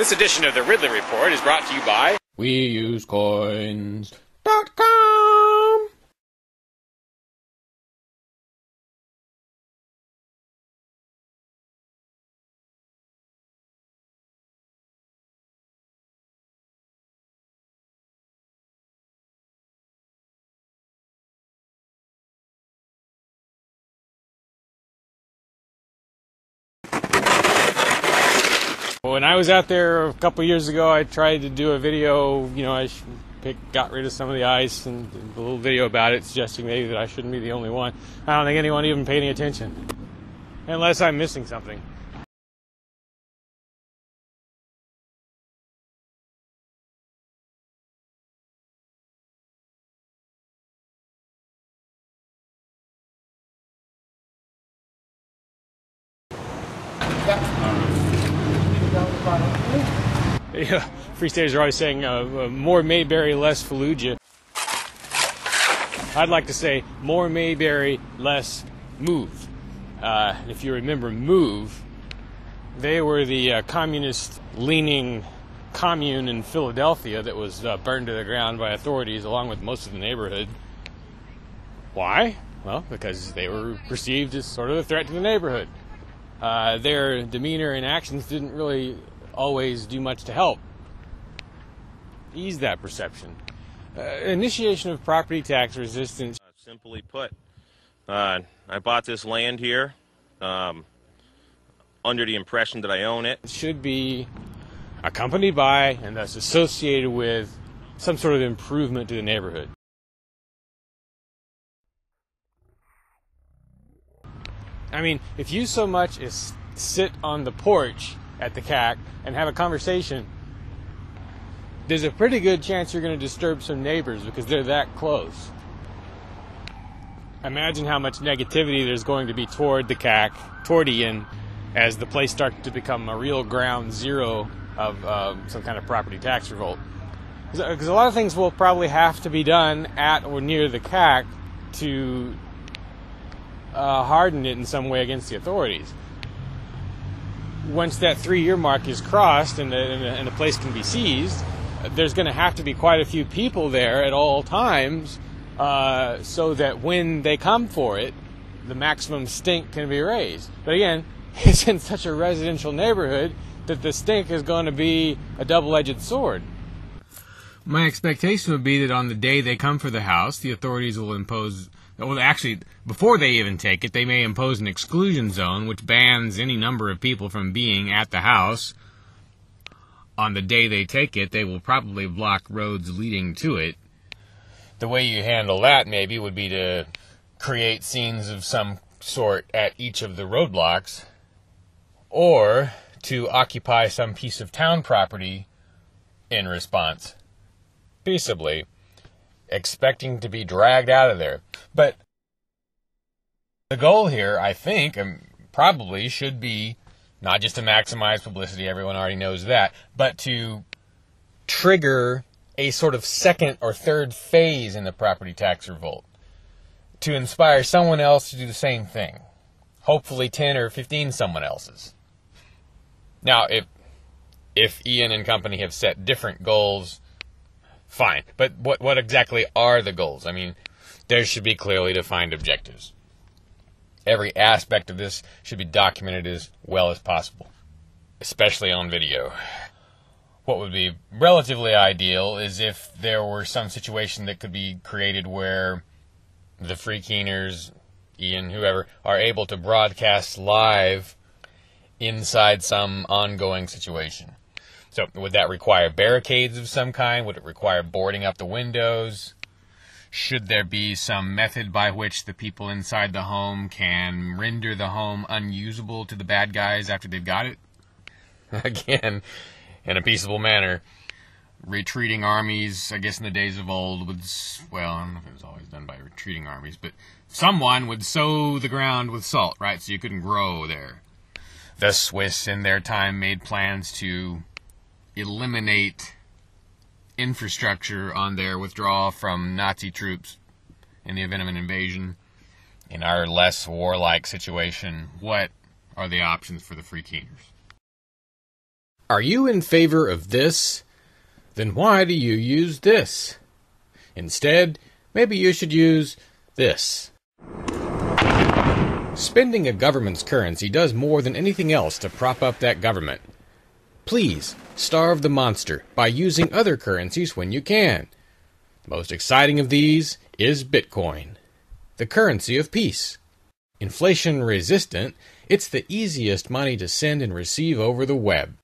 This edition of the Ridley Report is brought to you by WeUseCoins.com. When I was out there a couple years ago, I tried to do a video, I got rid of some of the ice and did a little video about it, suggesting maybe that I shouldn't be the only one. I don't think anyone even paid any attention, unless I'm missing something. Yeah, Free Staters are always saying more Mayberry, less Fallujah. I'd like to say more Mayberry, less Move. If you remember Move, they were the communist-leaning commune in Philadelphia that was burned to the ground by authorities along with most of the neighborhood. Why? Well, because they were perceived as sort of a threat to the neighborhood. Their demeanor and actions didn't really always do much to help ease that perception. Initiation of property tax resistance. Simply put, I bought this land here under the impression that I own it. It should be accompanied by and thus associated with some sort of improvement to the neighborhood. I mean, if you so much as sit on the porch at the CAC and have a conversation, there's a pretty good chance you're going to disturb some neighbors because they're that close. Imagine how much negativity there's going to be toward the CAC, toward Ian, as the place starts to become a real ground zero of some kind of property tax revolt. Because a lot of things will probably have to be done at or near the CAC to harden it in some way against the authorities. Once that 3-year mark is crossed and the place can be seized, there's going to have to be quite a few people there at all times so that when they come for it, the maximum stink can be raised. But again, it's in such a residential neighborhood that the stink is going to be a double-edged sword. My expectation would be that on the day they come for the house, the authorities will impose... Well, actually, before they even take it, they may impose an exclusion zone which bans any number of people from being at the house. On the day they take it, they will probably block roads leading to it. The way you handle that, maybe, would be to create scenes of some sort at each of the roadblocks, or to occupy some piece of town property in response, peaceably, expecting to be dragged out of there. But the goal here, I think, probably should be not just to maximize publicity, everyone already knows that, but to trigger a sort of second or third phase in the property tax revolt, to inspire someone else to do the same thing, hopefully 10 or 15 someone else's. Now, if Ian and company have set different goals, fine. But what exactly are the goals? I mean, there should be clearly defined objectives. Every aspect of this should be documented as well as possible, especially on video. What would be relatively ideal is if there were some situation that could be created where the free keeners, Ian, whoever, are able to broadcast live inside some ongoing situation. So would that require barricades of some kind? Would it require boarding up the windows? Should there be some method by which the people inside the home can render the home unusable to the bad guys after they've got it? Again, in a peaceable manner. Retreating armies, I guess in the days of old, would, well, I don't know if it was always done by retreating armies, but someone would sow the ground with salt, right, so you couldn't grow there. The Swiss, in their time, made plans to eliminate infrastructure on their withdrawal from Nazi troops in the event of an invasion. In our less warlike situation, what are the options for the free keeners? Are you in favor of this? Then why do you use this? Instead, maybe you should use this. Spending a government's currency does more than anything else to prop up that government. Please, starve the monster by using other currencies when you can. The most exciting of these is Bitcoin, the currency of peace. Inflation resistant, it's the easiest money to send and receive over the web.